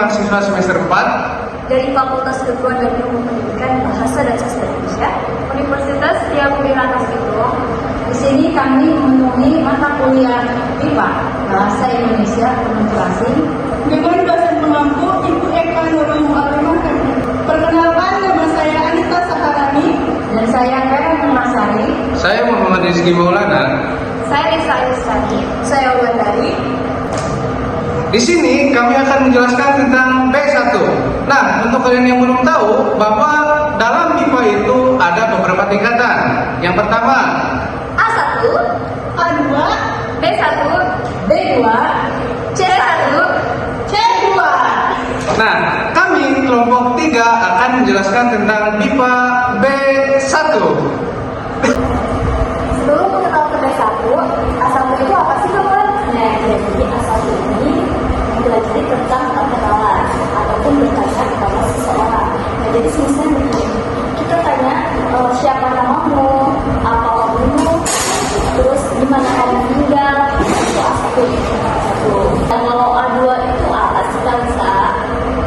mahasiswa semester 4 dari Fakultas Kedua dan Ilmu Pendidikan Bahasa dan Sastra Indonesia, Universitas Tiang Wirana Bintang. Di sini kami memenuhi mata kuliah MIPA, Bahasa Indonesia Penutur Asing, dengan dosen pengampu Ibu Eka Nurul Mu'alimah. Perkenalkan, nama saya Anita Saharani. dan saya Karen Masari. Saya Muhammad Rizky Maulana. Saya Risa Alisani. Saya Wulandari. Di sini kami akan menjelaskan tentang B1. Nah, untuk kalian yang belum tahu bahwa dalam MIPA itu ada beberapa tingkatan. Yang pertama, A1, A2, B1, B2, C1, C2. nah, kami kelompok 3 akan menjelaskan tentang MIPA B1. Sebelum mengenal ke B1, A1 itu apa sih kawan? Nah, jadi A1 ini mempelajari tentang perkenalan ataupun bertanya kepada seseorang. Nah, jadi misalnya begini, kita tanya siapa namamu, apa hobimu, terus di mana kamu tinggal, itu A1. Dan kalau A2 itu apa sih Kalisa?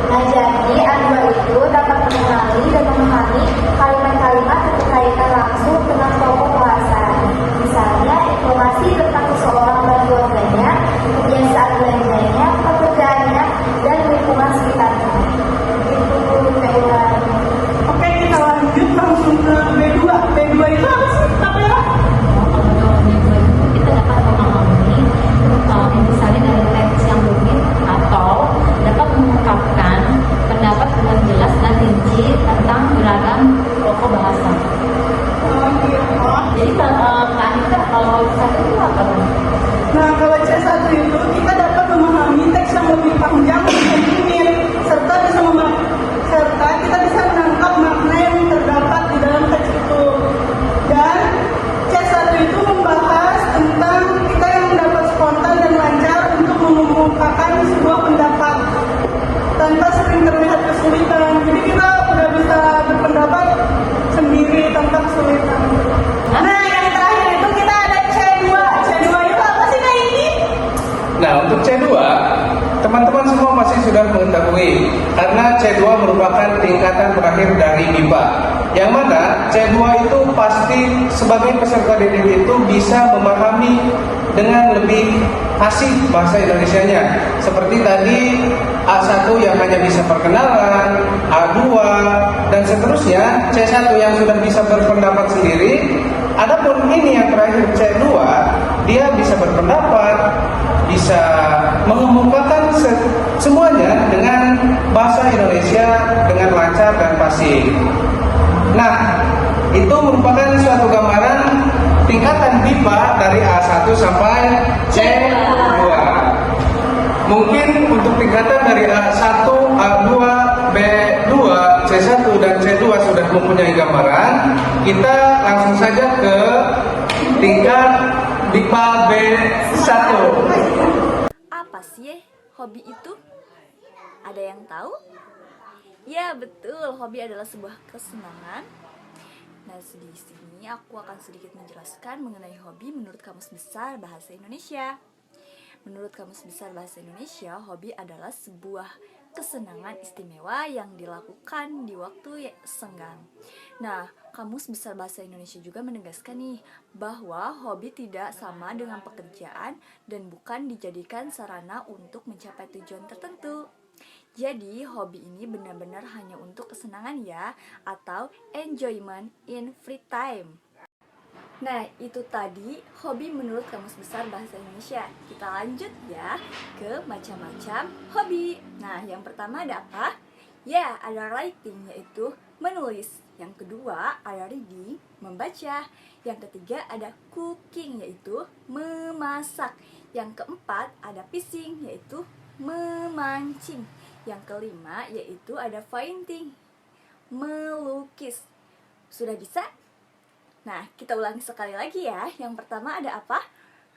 Nah, jadi A2 itu dapat mengenali dan memahami kalimat-kalimat yang berkaitan langsung dengan pokok bahasan. Misalnya, informasi tentang seseorang dan keluarganya, kebiasaan belanjanya, pekerjaannya, dan lingkungan sekitarnya. Itu Kak. Oke, kita lanjut langsung ke B2. B2 itu apa sih, Kak Vera? Kalau kita dapat memahami misalnya dari teks yang rumit atau dapat mengungkapkan pendapat dengan jelas dan rinci tentang beragam pokok bahasa. Jadi kalau satu itu apa? Nah, kalau C1 itu kita dapat memahami teks yang lebih panjang dan rumit, serta kita bisa menangkap makna yang terdapat di dalam teks itu. Dan C1 itu membahas tentang kita yang dapat spontan dan lancar untuk mengungkapkan sebuah pendapat tanpa sering terlihat kesulitan. Jadi kita udah bisa berpendapat sendiri tanpa kesulitan. Nah, yang terakhir itu kita ada C2. C2 itu apa sih, Kak ini? Nah, untuk C2, teman-teman semua pasti sudah mengetahui karena C2 merupakan tingkatan terakhir dari MIPA. Yang mana C2 itu pasti sebagai peserta didik itu bisa memahami dengan lebih fasih bahasa Indonesianya. Seperti tadi A1 yang hanya bisa perkenalan, A2 dan seterusnya, C1 yang sudah bisa berpendapat sendiri. Adapun ini yang terakhir C2, dia bisa berpendapat, bisa mengemukakan semuanya dengan bahasa Indonesia dengan lancar dan fasih. Nah, itu merupakan suatu gambaran tingkatan MIPA dari A1 sampai C2. Mungkin untuk tingkatan dari A1, A2, B2, C1 dan C2 sudah mempunyai gambaran. Kita langsung saja ke tingkat MIPA B1. Apa sih hobi itu? Ada yang tahu? Ya, betul. Hobi adalah sebuah kesenangan. Nah, di sini aku akan sedikit menjelaskan mengenai hobi menurut Kamus Besar Bahasa Indonesia. Menurut Kamus Besar Bahasa Indonesia, hobi adalah sebuah kesenangan istimewa yang dilakukan di waktu senggang. Nah, Kamus Besar Bahasa Indonesia juga menegaskan nih bahwa hobi tidak sama dengan pekerjaan dan bukan dijadikan sarana untuk mencapai tujuan tertentu. Jadi, hobi ini benar-benar hanya untuk kesenangan ya, atau enjoyment in free time. Nah, itu tadi hobi menurut Kamus Besar Bahasa Indonesia. Kita lanjut ya ke macam-macam hobi. Nah, yang pertama ada apa? Ya, ada writing, yaitu menulis. Yang kedua ada reading, membaca. Yang ketiga ada cooking, yaitu memasak. Yang keempat ada fishing, yaitu memancing. Yang kelima yaitu ada painting, melukis. Sudah bisa? Nah, kita ulangi sekali lagi ya. Yang pertama ada apa?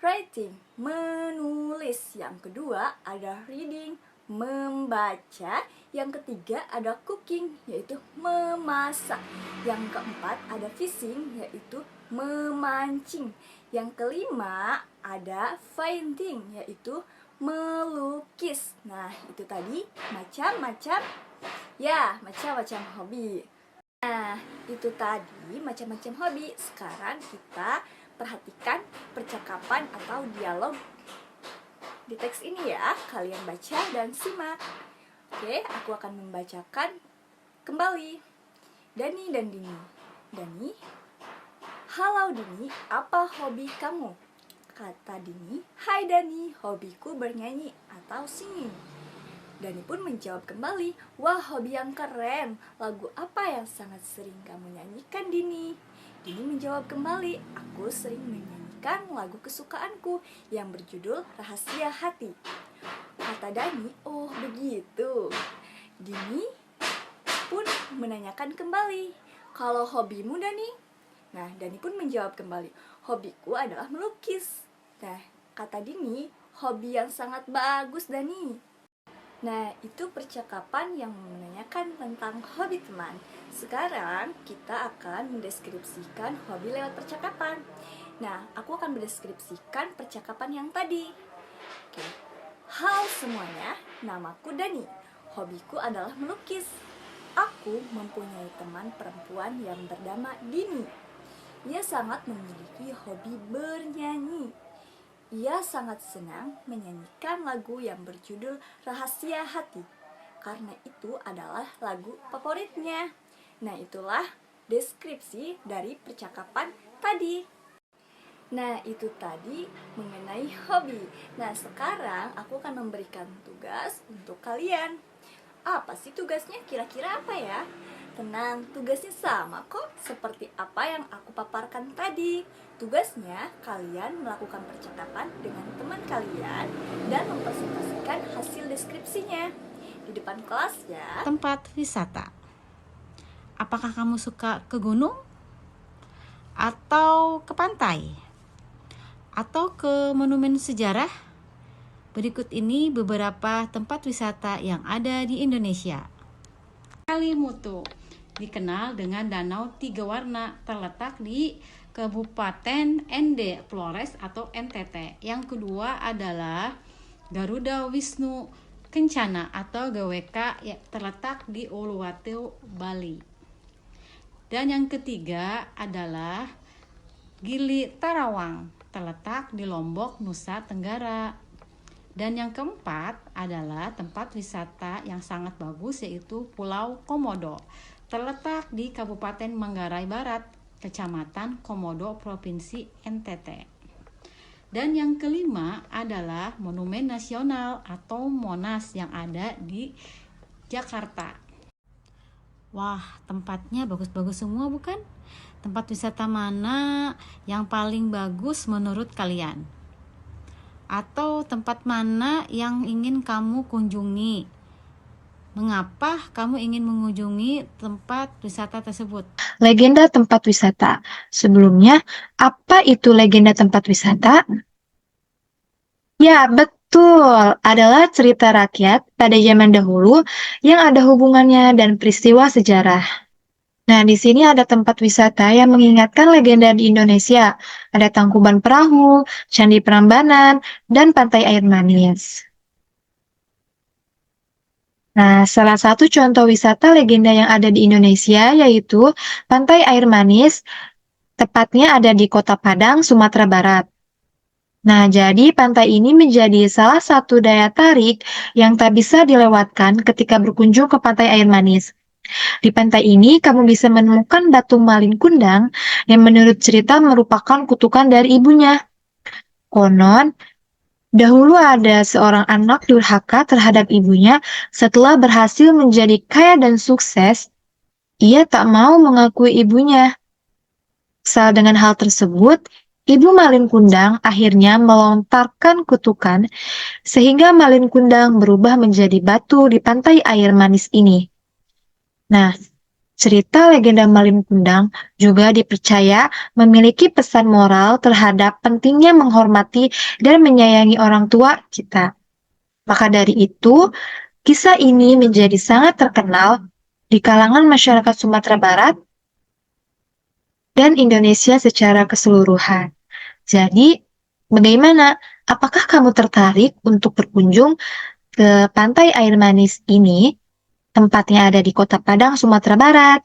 Writing, menulis. Yang kedua ada reading, membaca. Yang ketiga ada cooking, yaitu memasak. Yang keempat ada fishing, yaitu memancing. Yang kelima ada painting, yaitu melukis. Nah, itu tadi macam-macam hobi. Nah, itu tadi macam-macam hobi. Sekarang kita perhatikan percakapan atau dialog di teks ini ya. Kalian baca dan simak. Oke, aku akan membacakan kembali. Dani dan Dini. Dani, halo Dini, apa hobi kamu? Kata Dini, hai Dani, hobiku bernyanyi atau singing. Dani pun menjawab kembali, wah hobi yang keren, lagu apa yang sangat sering kamu nyanyikan Dini? Dini menjawab kembali, aku sering menyanyikan lagu kesukaanku yang berjudul Rahasia Hati. Kata Dani, oh begitu. Dini pun menanyakan kembali, kalau hobimu Dani? Nah, Dani pun menjawab kembali, hobiku adalah melukis. Nah, kata Dini, hobi yang sangat bagus Dani. Nah, itu percakapan yang menanyakan tentang hobi teman. Sekarang kita akan mendeskripsikan hobi lewat percakapan. Nah, aku akan mendeskripsikan percakapan yang tadi. Oke. Halo semuanya, namaku Dani. Hobiku adalah melukis. Aku mempunyai teman perempuan yang bernama Dini. Ia sangat memiliki hobi bernyanyi. Ia sangat senang menyanyikan lagu yang berjudul Rahasia Hati, karena itu adalah lagu favoritnya. Nah, itulah deskripsi dari percakapan tadi. Nah, itu tadi mengenai hobi. Nah, sekarang aku akan memberikan tugas untuk kalian. Apa sih tugasnya? Kira-kira apa ya? Tenang, tugasnya sama kok seperti apa yang aku paparkan tadi. Tugasnya, kalian melakukan percakapan dengan teman kalian dan mempresentasikan hasil deskripsinya di depan kelas ya. Tempat wisata. Apakah kamu suka ke gunung? Atau ke pantai? Atau ke monumen sejarah? Berikut ini beberapa tempat wisata yang ada di Indonesia. Kalimutu dikenal dengan danau 3 warna, terletak di Kabupaten Ende Flores atau NTT. Yang kedua adalah Garuda Wisnu Kencana atau GWK yang terletak di Uluwatu, Bali. Dan yang ketiga adalah Gili Tarawang, terletak di Lombok, Nusa Tenggara. Dan yang keempat adalah tempat wisata yang sangat bagus, yaitu Pulau Komodo, terletak di Kabupaten Manggarai Barat, Kecamatan Komodo, Provinsi NTT. Dan yang kelima adalah Monumen Nasional atau Monas yang ada di Jakarta. Wah, tempatnya bagus-bagus semua bukan? Tempat wisata mana yang paling bagus menurut kalian? Atau tempat mana yang ingin kamu kunjungi? Mengapa kamu ingin mengunjungi tempat wisata tersebut? Legenda tempat wisata. Sebelumnya, apa itu legenda tempat wisata? Ya, betul. Adalah cerita rakyat pada zaman dahulu yang ada hubungannya dan peristiwa sejarah. Nah, di sini ada tempat wisata yang mengingatkan legenda di Indonesia. Ada Tangkuban Perahu, Candi Prambanan, dan Pantai Air Manis. Nah, salah satu contoh wisata legenda yang ada di Indonesia yaitu Pantai Air Manis, tepatnya ada di Kota Padang, Sumatera Barat. Nah, jadi pantai ini menjadi salah satu daya tarik yang tak bisa dilewatkan ketika berkunjung ke Pantai Air Manis. Di pantai ini, kamu bisa menemukan batu malin kundang yang menurut cerita merupakan kutukan dari ibunya. Konon, dahulu ada seorang anak durhaka terhadap ibunya setelah berhasil menjadi kaya dan sukses. Ia tak mau mengakui ibunya. Kesal dengan hal tersebut, ibu malin kundang akhirnya melontarkan kutukan sehingga malin kundang berubah menjadi batu di Pantai Air Manis ini. Nah, cerita legenda malin kundang juga dipercaya memiliki pesan moral terhadap pentingnya menghormati dan menyayangi orang tua kita. Maka dari itu, kisah ini menjadi sangat terkenal di kalangan masyarakat Sumatera Barat dan Indonesia secara keseluruhan. Jadi, bagaimana? Apakah kamu tertarik untuk berkunjung ke Pantai Air Manis ini? Tempatnya ada di Kota Padang, Sumatera Barat.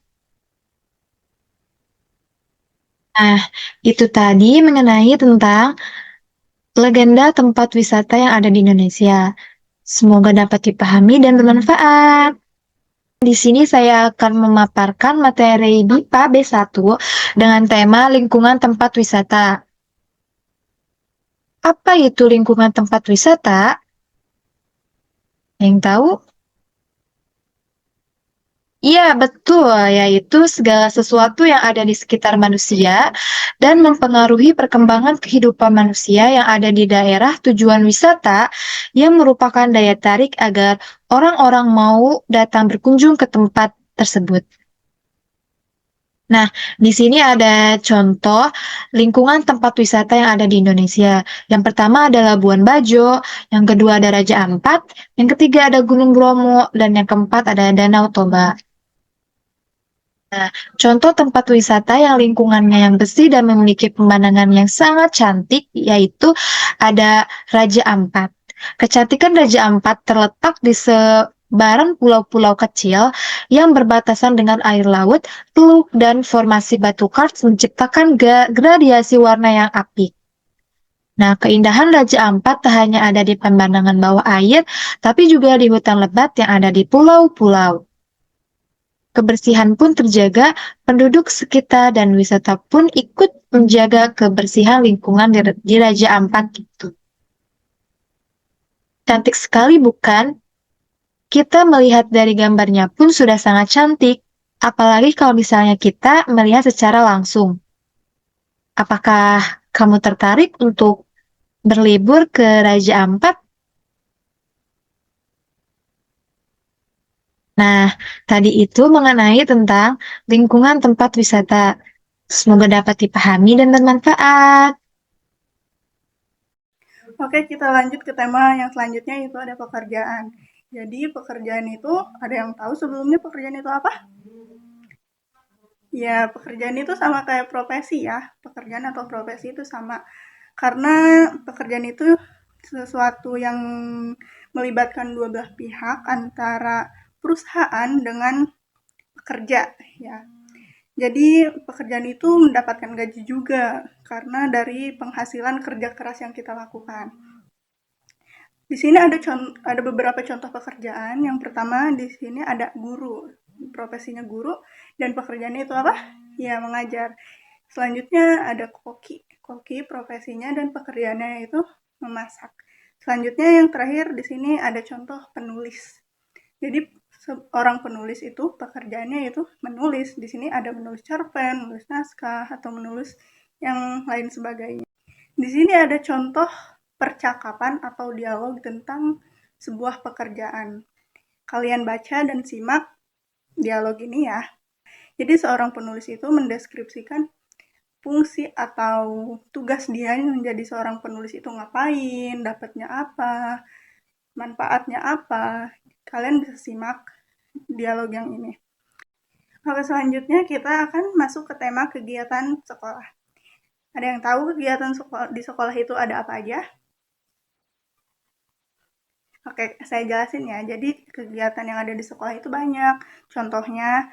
Nah, itu tadi mengenai tentang legenda tempat wisata yang ada di Indonesia. Semoga dapat dipahami dan bermanfaat. Di sini saya akan memaparkan materi BIPA B1 dengan tema lingkungan tempat wisata. Apa itu lingkungan tempat wisata? Yang tahu? Iya, betul, yaitu segala sesuatu yang ada di sekitar manusia dan mempengaruhi perkembangan kehidupan manusia yang ada di daerah tujuan wisata yang merupakan daya tarik agar orang-orang mau datang berkunjung ke tempat tersebut. Nah, di sini ada contoh lingkungan tempat wisata yang ada di Indonesia. Yang pertama adalah Labuan Bajo, yang kedua ada Raja Ampat, yang ketiga ada Gunung Bromo, dan yang keempat ada Danau Toba. Nah, contoh tempat wisata yang lingkungannya yang bersih dan memiliki pemandangan yang sangat cantik yaitu ada Raja Ampat. Kecantikan Raja Ampat terletak di sebaran pulau-pulau kecil yang berbatasan dengan air laut, teluk, dan formasi batu kars menciptakan gradiasi warna yang apik. Nah, keindahan Raja Ampat tak hanya ada di pemandangan bawah air, tapi juga di hutan lebat yang ada di pulau-pulau. Kebersihan pun terjaga, penduduk sekitar dan wisata pun ikut menjaga kebersihan lingkungan di Raja Ampat itu. Cantik sekali bukan? Kita melihat dari gambarnya pun sudah sangat cantik, apalagi kalau misalnya kita melihat secara langsung. Apakah kamu tertarik untuk berlibur ke Raja Ampat? Nah, tadi itu mengenai tentang lingkungan tempat wisata. Semoga dapat dipahami dan bermanfaat. Oke, kita lanjut ke tema yang selanjutnya, yaitu ada pekerjaan. Jadi pekerjaan itu, ada yang tahu sebelumnya pekerjaan itu apa? Ya, pekerjaan itu sama kayak profesi ya. Pekerjaan atau profesi itu sama. Karena pekerjaan itu sesuatu yang melibatkan dua belah pihak antara perusahaan dengan pekerja ya. Jadi pekerjaan itu mendapatkan gaji juga karena dari penghasilan kerja keras yang kita lakukan. Di sini ada beberapa contoh pekerjaan. Yang pertama di sini ada guru, profesinya guru, dan pekerjaannya itu apa? Ya, mengajar. Selanjutnya ada koki. Koki profesinya dan pekerjaannya itu memasak. Selanjutnya yang terakhir di sini ada contoh penulis. Jadi seorang penulis itu pekerjaannya itu menulis. Di sini ada menulis cerpen, menulis naskah, atau menulis yang lain sebagainya. Di sini ada contoh percakapan atau dialog tentang sebuah pekerjaan. Kalian baca dan simak dialog ini ya. Jadi seorang penulis itu mendeskripsikan fungsi atau tugas dia menjadi seorang penulis itu ngapain, dapatnya apa, manfaatnya apa. Kalian bisa simak dialog yang ini. Oke, selanjutnya kita akan masuk ke tema kegiatan sekolah. Ada yang tahu kegiatan di sekolah itu ada apa aja? Oke, saya jelasin ya. Jadi kegiatan yang ada di sekolah itu banyak. Contohnya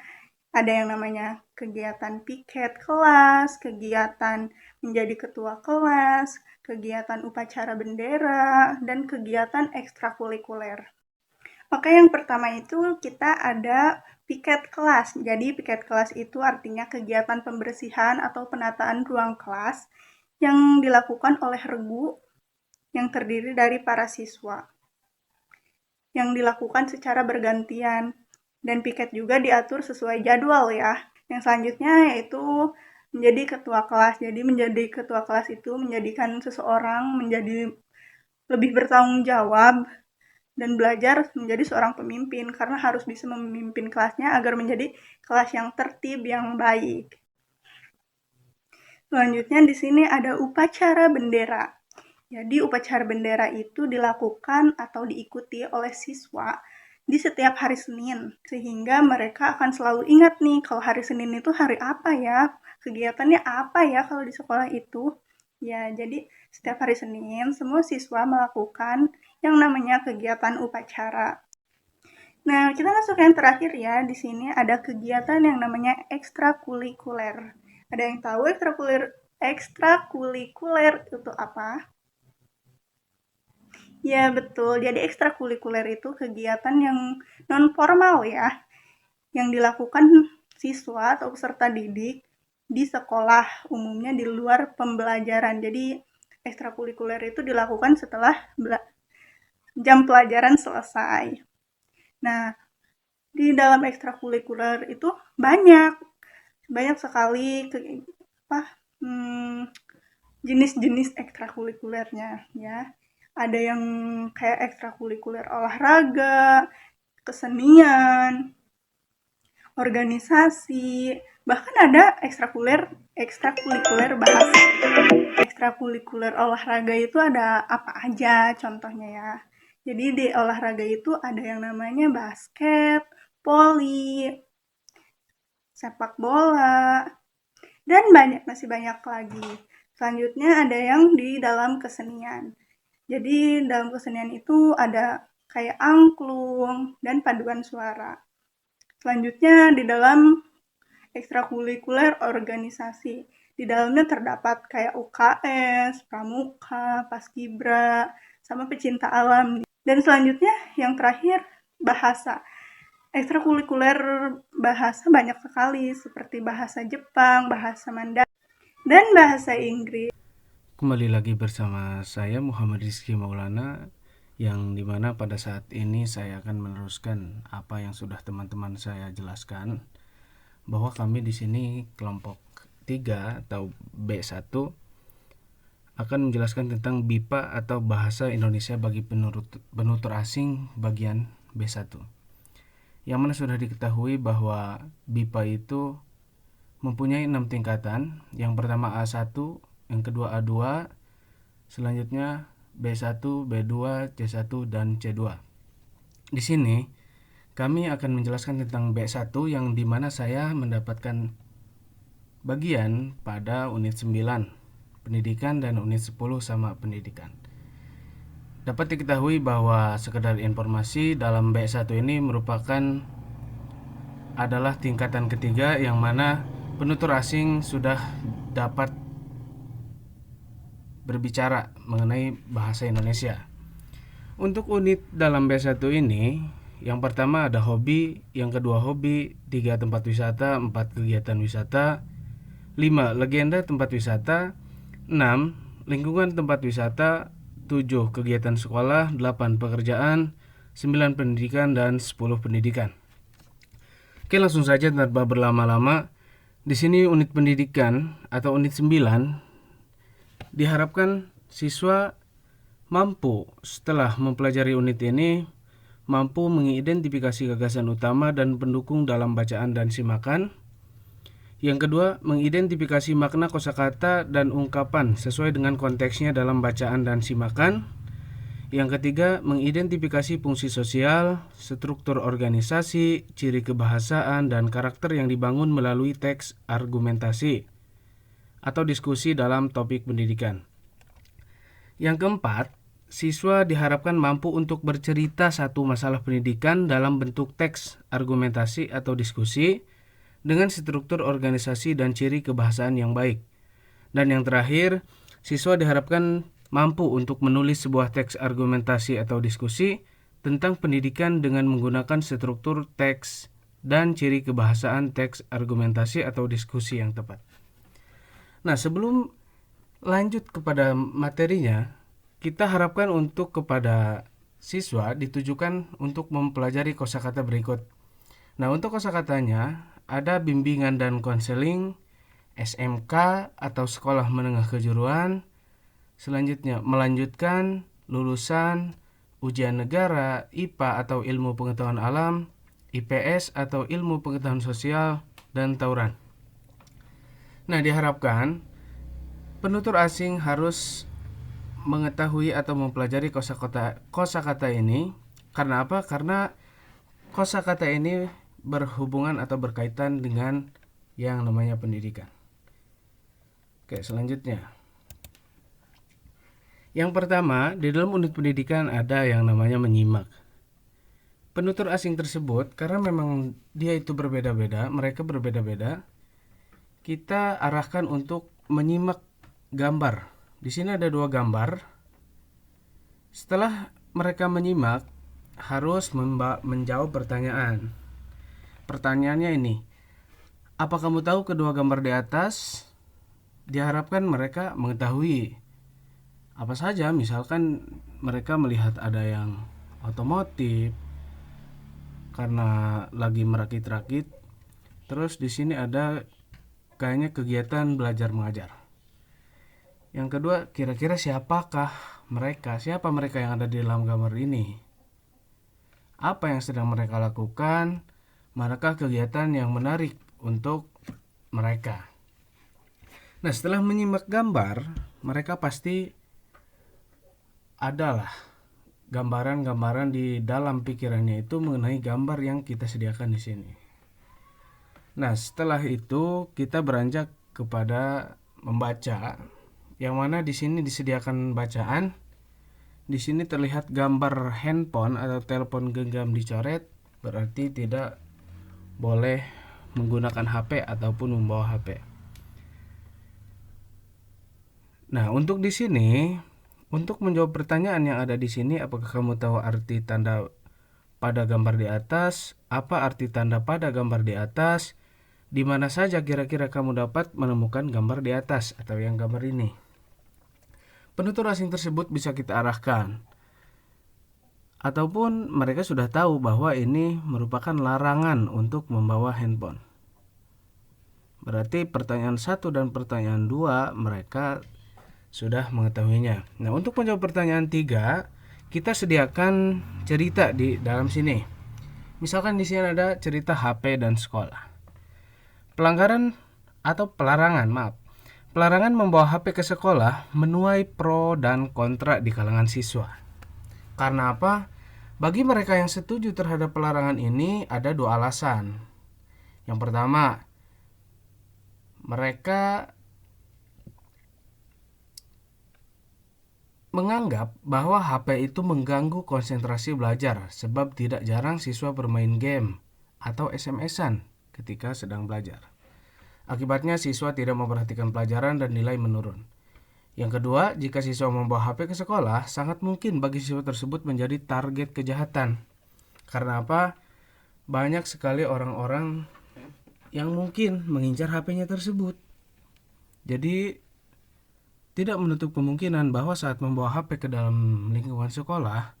ada yang namanya kegiatan piket kelas, kegiatan menjadi ketua kelas, kegiatan upacara bendera, dan kegiatan ekstrakurikuler. Oke, yang pertama itu kita ada piket kelas. Jadi piket kelas itu artinya kegiatan pembersihan atau penataan ruang kelas yang dilakukan oleh regu yang terdiri dari para siswa. Yang dilakukan secara bergantian. Dan piket juga diatur sesuai jadwal ya. Yang selanjutnya yaitu menjadi ketua kelas. Jadi menjadi ketua kelas itu menjadikan seseorang menjadi lebih bertanggung jawab dan belajar menjadi seorang pemimpin karena harus bisa memimpin kelasnya agar menjadi kelas yang tertib, yang baik. Selanjutnya di sini ada upacara bendera. Jadi upacara bendera itu dilakukan atau diikuti oleh siswa di setiap hari Senin, sehingga mereka akan selalu ingat nih kalau hari Senin itu hari apa ya, kegiatannya apa ya kalau di sekolah itu. Ya, jadi setiap hari Senin semua siswa melakukan yang namanya kegiatan upacara. Nah, kita masuk yang terakhir ya. Di sini ada kegiatan yang namanya ekstrakurikuler. Ada yang tahu ekstrakurikuler itu apa? Ya, betul. Jadi ekstrakurikuler itu kegiatan yang non formal ya, yang dilakukan siswa atau peserta didik di sekolah, umumnya di luar pembelajaran. Jadi ekstrakurikuler itu dilakukan setelah jam pelajaran selesai. Nah, di dalam ekstrakurikuler itu banyak sekali jenis-jenis ekstrakurikulernya ya. Ada yang kayak ekstrakurikuler olahraga, kesenian, organisasi, bahkan ada ekstrakurikuler bahasa. Ekstrakurikuler olahraga itu ada apa aja contohnya ya. Jadi di olahraga itu ada yang namanya basket, voli, sepak bola, dan masih banyak lagi. Selanjutnya ada yang di dalam kesenian. Jadi dalam kesenian itu ada kayak angklung dan paduan suara. Selanjutnya di dalam ekstrakurikuler organisasi. Di dalamnya terdapat kayak UKS, Pramuka, Paskibra, sama pecinta alam. Dan selanjutnya yang terakhir bahasa. Ekstrakurikuler bahasa banyak sekali seperti bahasa Jepang, bahasa Mandarin, dan bahasa Inggris. Kembali lagi bersama saya Muhammad Rizky Maulana, yang dimana pada saat ini saya akan meneruskan apa yang sudah teman-teman saya jelaskan, bahwa kami di sini kelompok 3 atau B1 akan menjelaskan tentang BIPA atau Bahasa Indonesia bagi penutur asing bagian B1. Yang mana sudah diketahui bahwa BIPA itu mempunyai 6 tingkatan. Yang pertama A1, yang kedua A2, selanjutnya B1, B2, C1, dan C2. Di sini kami akan menjelaskan tentang B1 yang dimana saya mendapatkan bagian pada unit 9 pendidikan dan unit 10 sama pendidikan. Dapat diketahui bahwa sekedar informasi dalam B1 ini merupakan adalah tingkatan ketiga yang mana penutur asing sudah dapat berbicara mengenai bahasa Indonesia. Untuk unit dalam B1 ini, yang pertama ada hobi, yang kedua hobi, 3 tempat wisata, 4 kegiatan wisata, 5 legenda tempat wisata, 6 lingkungan tempat wisata, 7 kegiatan sekolah, 8 pekerjaan, 9 pendidikan, dan 10 pendidikan. Oke, langsung saja tanpa berlama-lama. Di sini unit pendidikan atau unit 9 diharapkan siswa mampu setelah mempelajari unit ini mampu mengidentifikasi gagasan utama dan pendukung dalam bacaan dan simakan. Yang kedua, mengidentifikasi makna kosakata dan ungkapan sesuai dengan konteksnya dalam bacaan dan simakan. Yang ketiga, mengidentifikasi fungsi sosial, struktur organisasi, ciri kebahasaan, dan karakter yang dibangun melalui teks argumentasi atau diskusi dalam topik pendidikan. Yang keempat, siswa diharapkan mampu untuk bercerita satu masalah pendidikan dalam bentuk teks argumentasi atau diskusi dengan struktur organisasi dan ciri kebahasaan yang baik. Dan yang terakhir, siswa diharapkan mampu untuk menulis sebuah teks argumentasi atau diskusi tentang pendidikan dengan menggunakan struktur teks dan ciri kebahasaan teks argumentasi atau diskusi yang tepat. Nah, sebelum lanjut kepada materinya, kita harapkan untuk kepada siswa ditujukan untuk mempelajari kosakata berikut. Nah, untuk kosakatanya ada bimbingan dan konseling, SMK atau sekolah menengah kejuruan, selanjutnya melanjutkan, lulusan, ujian negara, IPA atau ilmu pengetahuan alam, IPS atau ilmu pengetahuan sosial, dan tauran. Nah, diharapkan penutur asing harus mengetahui atau mempelajari kosakata ini. Karena apa? Karena kosakata ini berhubungan atau berkaitan dengan yang namanya pendidikan. Oke, selanjutnya. Yang pertama, di dalam unit pendidikan ada yang namanya menyimak. Penutur asing tersebut, karena memang dia itu berbeda-beda, mereka berbeda-beda, kita arahkan untuk menyimak gambar. Di sini ada 2 gambar. Setelah mereka menyimak, harus menjawab pertanyaan. Pertanyaannya ini, apa kamu tahu kedua gambar di atas? Diharapkan mereka mengetahui apa saja, misalkan mereka melihat ada yang otomotif karena lagi merakit-rakit. Terus di sini ada kayaknya kegiatan belajar mengajar. Yang kedua, kira-kira siapa mereka yang ada di dalam gambar ini? Apa yang sedang mereka lakukan? Manakah kegiatan yang menarik untuk mereka? Nah, setelah menyimak gambar, mereka pasti adalah gambaran-gambaran di dalam pikirannya itu mengenai gambar yang kita sediakan di sini. Nah, setelah itu kita beranjak kepada membaca, yang mana di sini disediakan bacaan. Di sini terlihat gambar handphone atau telepon genggam dicoret, berarti tidak boleh menggunakan HP ataupun membawa HP. Nah, untuk di sini, untuk menjawab pertanyaan yang ada di sini, apakah kamu tahu arti tanda pada gambar di atas? Apa arti tanda pada gambar di atas? Di mana saja kira-kira kamu dapat menemukan gambar di atas atau yang gambar ini? Penutur asing tersebut bisa kita arahkan. Ataupun mereka sudah tahu bahwa ini merupakan larangan untuk membawa handphone. Berarti pertanyaan 1 dan pertanyaan 2 mereka sudah mengetahuinya. Nah, untuk menjawab pertanyaan 3, kita sediakan cerita di dalam sini. Misalkan di sini ada cerita HP dan sekolah. Pelarangan membawa HP ke sekolah menuai pro dan kontra di kalangan siswa. Karena apa? Bagi mereka yang setuju terhadap pelarangan ini ada 2 alasan. Yang pertama, mereka menganggap bahwa HP itu mengganggu konsentrasi belajar, sebab tidak jarang siswa bermain game atau SMS-an ketika sedang belajar. Akibatnya siswa tidak memperhatikan pelajaran dan nilai menurun. Yang kedua, jika siswa membawa HP ke sekolah, sangat mungkin bagi siswa tersebut menjadi target kejahatan. Karena apa? Banyak sekali orang-orang yang mungkin mengincar HP-nya tersebut. Jadi, tidak menutup kemungkinan bahwa saat membawa HP ke dalam lingkungan sekolah,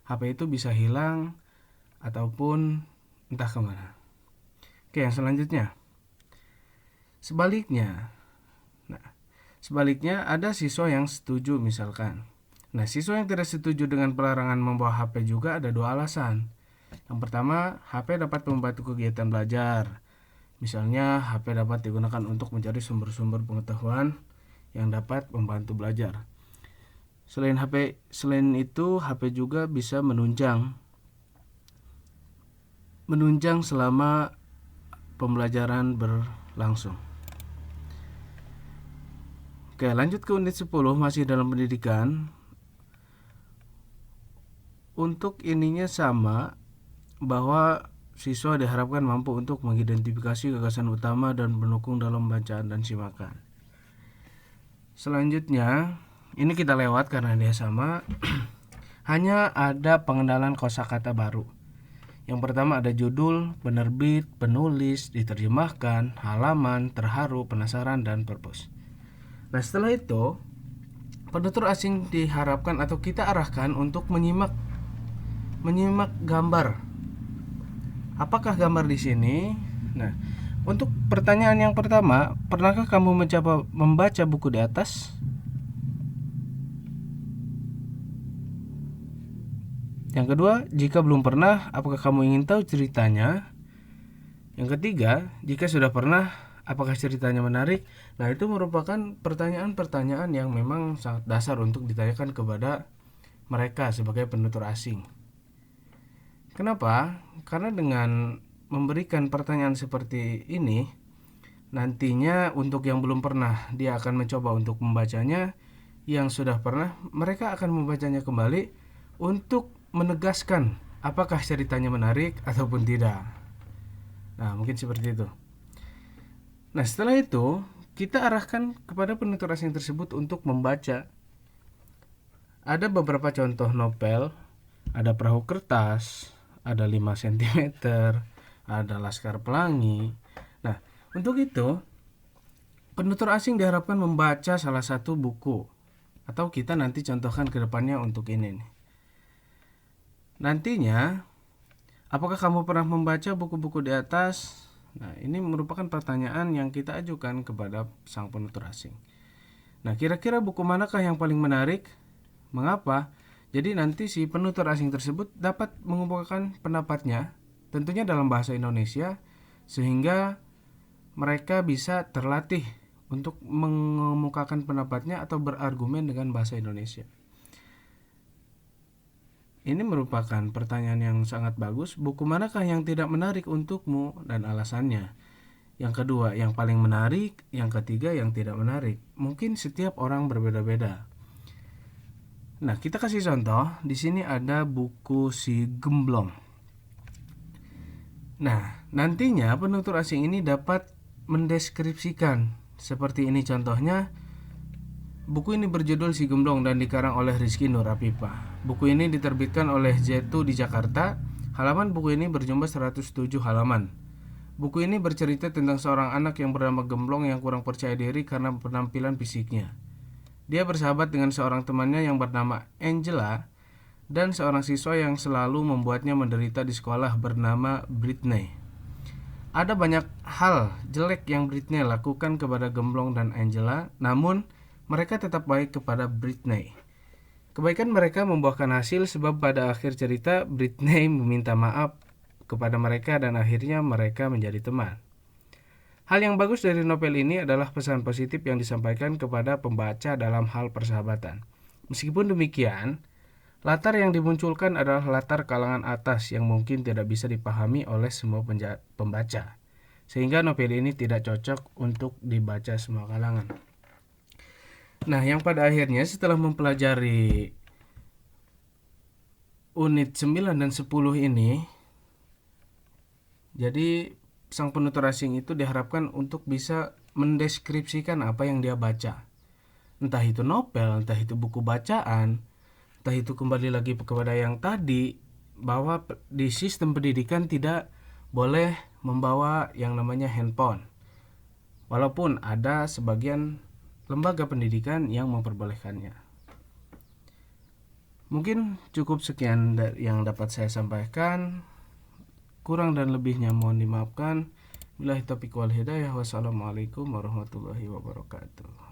HP itu bisa hilang ataupun entah kemana. Oke, yang selanjutnya. Sebaliknya ada siswa yang setuju misalkan. Nah, siswa yang tidak setuju dengan pelarangan membawa HP juga ada 2 alasan. Yang pertama, HP dapat membantu kegiatan belajar. Misalnya, HP dapat digunakan untuk mencari sumber-sumber pengetahuan yang dapat membantu belajar. Selain itu, HP juga bisa menunjang selama pembelajaran berlangsung. Oke, lanjut ke unit 10, masih dalam pendidikan. Untuk ininya sama, bahwa siswa diharapkan mampu untuk mengidentifikasi gagasan utama dan mendukung dalam bacaan dan simakan. Selanjutnya, ini kita lewat karena dia sama. Hanya ada pengenalan kosakata baru. Yang pertama ada judul, penerbit, penulis, diterjemahkan, halaman, terharu, penasaran, dan purpose. Nah, setelah itu, penutur asing diharapkan atau kita arahkan untuk menyimak gambar. Apakah gambar di sini? Nah, untuk pertanyaan yang pertama, pernahkah kamu mencoba membaca buku di atas? Yang kedua, jika belum pernah, apakah kamu ingin tahu ceritanya? Yang ketiga, jika sudah pernah, apakah ceritanya menarik? Nah, itu merupakan pertanyaan-pertanyaan yang memang sangat dasar untuk ditanyakan kepada mereka sebagai penutur asing. Kenapa? Karena dengan memberikan pertanyaan seperti ini, nantinya untuk yang belum pernah dia akan mencoba untuk membacanya, yang sudah pernah, mereka akan membacanya kembali untuk menegaskan apakah ceritanya menarik ataupun tidak. Nah, mungkin seperti itu. Nah, setelah itu kita arahkan kepada penutur asing tersebut untuk membaca. Ada beberapa contoh novel, ada Perahu Kertas, ada 5 cm, ada Laskar Pelangi. Nah, untuk itu penutur asing diharapkan membaca salah satu buku, atau kita nanti contohkan ke depannya untuk ini nih. Nantinya, apakah kamu pernah membaca buku-buku di atas? Nah, ini merupakan pertanyaan yang kita ajukan kepada sang penutur asing. Nah, kira-kira buku manakah yang paling menarik? Mengapa? Jadi nanti si penutur asing tersebut dapat mengumpulkan pendapatnya, tentunya dalam bahasa Indonesia, sehingga mereka bisa terlatih untuk mengemukakan pendapatnya atau berargumen dengan bahasa Indonesia. Ini merupakan pertanyaan yang sangat bagus. Buku manakah yang tidak menarik untukmu dan alasannya? Yang kedua, yang paling menarik. Yang ketiga, yang tidak menarik. Mungkin setiap orang berbeda-beda. Nah, kita kasih contoh. Di sini ada buku Si Gemblong. Nah, nantinya penutur asing ini dapat mendeskripsikan seperti ini contohnya. Buku ini berjudul Si Gemblong dan dikarang oleh Rizky Nur Afifa. Buku ini diterbitkan oleh Zetu di Jakarta. Halaman buku ini berjumlah 107 halaman. Buku ini bercerita tentang seorang anak yang bernama Gemblong yang kurang percaya diri karena penampilan fisiknya. Dia bersahabat dengan seorang temannya yang bernama Angela dan seorang siswa yang selalu membuatnya menderita di sekolah bernama Britney. Ada banyak hal jelek yang Britney lakukan kepada Gemblong dan Angela, namun mereka tetap baik kepada Britney. Kebaikan mereka membuahkan hasil sebab pada akhir cerita Britney meminta maaf kepada mereka dan akhirnya mereka menjadi teman. Hal yang bagus dari novel ini adalah pesan positif yang disampaikan kepada pembaca dalam hal persahabatan. Meskipun demikian, latar yang dimunculkan adalah latar kalangan atas yang mungkin tidak bisa dipahami oleh semua pembaca, sehingga novel ini tidak cocok untuk dibaca semua kalangan. Nah, yang pada akhirnya setelah mempelajari unit 9 dan 10 ini, jadi sang penutur asing itu diharapkan untuk bisa mendeskripsikan apa yang dia baca. Entah itu novel, entah itu buku bacaan, entah itu kembali lagi kepada yang tadi, bahwa di sistem pendidikan tidak boleh membawa yang namanya handphone. Walaupun ada sebagian lembaga pendidikan yang memperbolehkannya. Mungkin cukup sekian yang dapat saya sampaikan. Kurang dan lebihnya mohon dimaafkan. Billahi taufiq wal hidayah. Wassalamualaikum warahmatullahi wabarakatuh.